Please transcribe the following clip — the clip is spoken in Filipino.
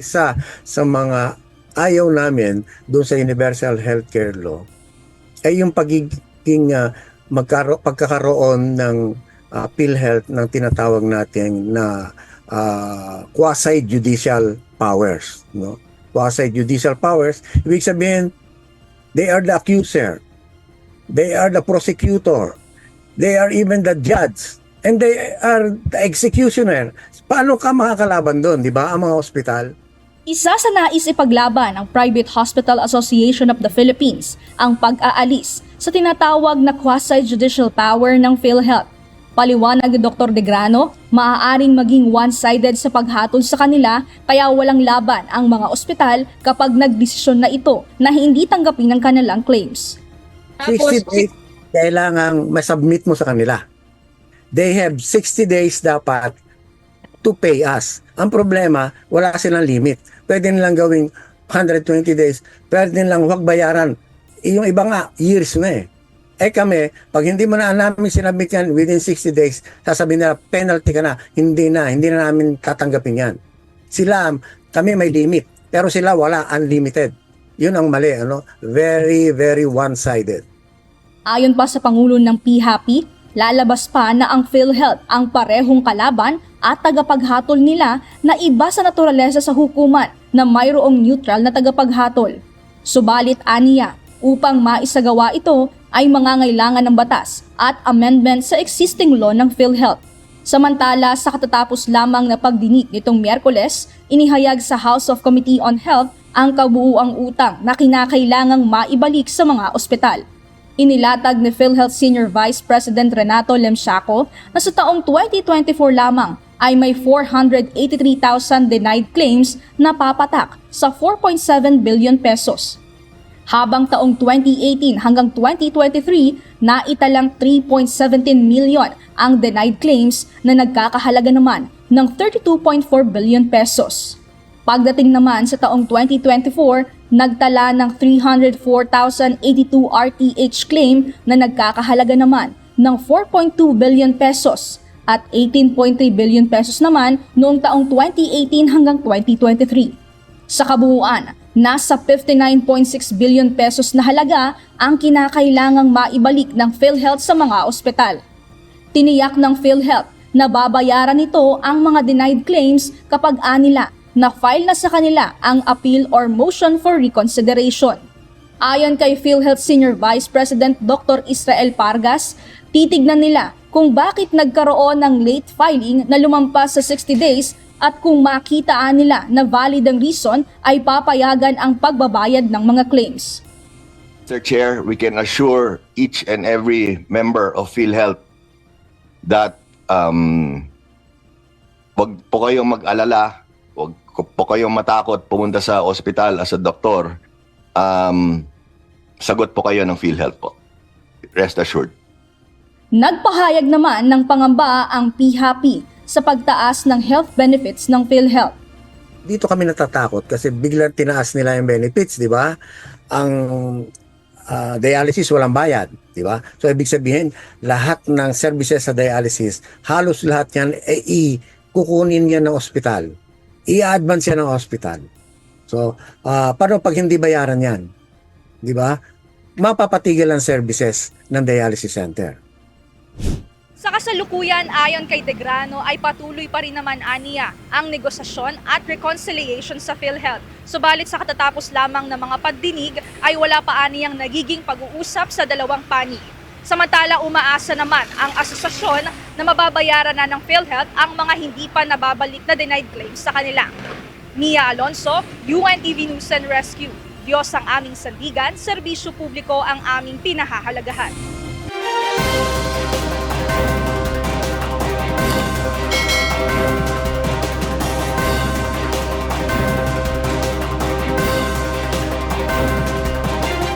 isa sa mga ayaw namin doon sa Universal Healthcare Law ay yung pagiging pagkakaroon ng PhilHealth ng tinatawag natin na quasi-judicial powers, no? Quasi-judicial powers, ibig sabihin, they are the accuser, they are the prosecutor, they are even the judge, and they are the executioner. Paano ka makakalaban doon, di ba, ang mga ospital? Isa sa nais ipaglaban ng Private Hospital Association of the Philippines ang pag-aalis sa tinatawag na quasi-judicial power ng PhilHealth. Paliwanag ni Dr. De Grano, maaaring maging one-sided sa paghatol sa kanila kaya walang laban ang mga ospital kapag nagdesisyon na ito na hindi tanggapin ang kanilang claims. 60 days, kailangang masubmit mo sa kanila. They have 60 days dapat to pay us. Ang problema, wala silang limit. Pwede nilang gawing 120 days, pwede nilang huwag bayaran. Yung iba nga, years na eh. Kami, pag hindi mo na namin sinabit yan within 60 days, sasabihin nila, penalty ka na. Hindi na namin tatanggapin yan. Kami may limit, pero sila wala, unlimited. Yun ang mali, ano? Very, very one-sided. Ayon pa sa Pangulo ng PHAPI, lalabas pa na ang PhilHealth ang parehong kalaban at tagapaghatol nila na iba sa naturalesa sa hukuman na mayroong neutral na tagapaghatol. Subalit aniya, upang maisagawa ito ay mangangailangan ng batas at amendment sa existing law ng PhilHealth. Samantala, sa katatapos lamang na pagdinig nitong Miyerkules, inihayag sa House of Committee on Health ang kabuuang utang na kinakailangang maibalik sa mga ospital. Inilatag ni PhilHealth Senior Vice President Renato Lemsiaco na sa taong 2024 lamang ay may 483,000 denied claims na papatak sa 4.7 billion pesos. Habang taong 2018 hanggang 2023, naitalang 3.17 million ang denied claims na nagkakahalaga naman ng 32.4 billion pesos. Pagdating naman sa taong 2024, nagtala ng 304,082 RTH claim na nagkakahalaga naman ng 4.2 billion pesos at 18.3 billion pesos naman noong taong 2018 hanggang 2023. Sa kabuuan, nasa 59.6 billion pesos na halaga ang kinakailangang maibalik ng PhilHealth sa mga ospital. Tiniyak ng PhilHealth na babayaran nito ang mga denied claims kapag anila na file na sa kanila ang appeal or motion for reconsideration. Ayon kay PhilHealth Senior Vice President Dr. Israel Pargas, titignan nila kung bakit nagkaroon ng late filing na lumampas sa 60 days at kung makitaan nila na valid ang reason ay papayagan ang pagbabayad ng mga claims. Mr. Chair, we can assure each and every member of PhilHealth that wag po kayong mag-alala, wag po kayong matakot pumunta sa ospital as a doktor. Sagot po kayo ng PhilHealth po. Rest assured. Nagpahayag naman ng pangamba ang PHAPI sa pagtaas ng health benefits ng PhilHealth. Dito kami natatakot kasi biglang tinaas nila yung benefits, di ba? Ang dialysis walang bayad, di ba? So ibig sabihin, lahat ng services sa dialysis, halos lahat yan kukunin yan ng ospital. I-advance yan ng ospital. So, paano pag hindi bayaran yan? Di ba? Mapapatigil ang services ng dialysis center. Sa kasalukuyan, ayon kay De Grano, ay patuloy pa rin naman aniya ang negosasyon at reconciliation sa PhilHealth. Subalit sa katatapos lamang ng mga pagdinig ay wala pa aniyang nagiging pag-uusap sa dalawang panig. Samantala, umaasa naman ang asosasyon na mababayaran na ng PhilHealth ang mga hindi pa nababalik na denied claims sa kanila. Mia Alonso, UNTV News and Rescue. Diyos ang aming sandigan, serbisyo publiko ang aming pinahahalagahan.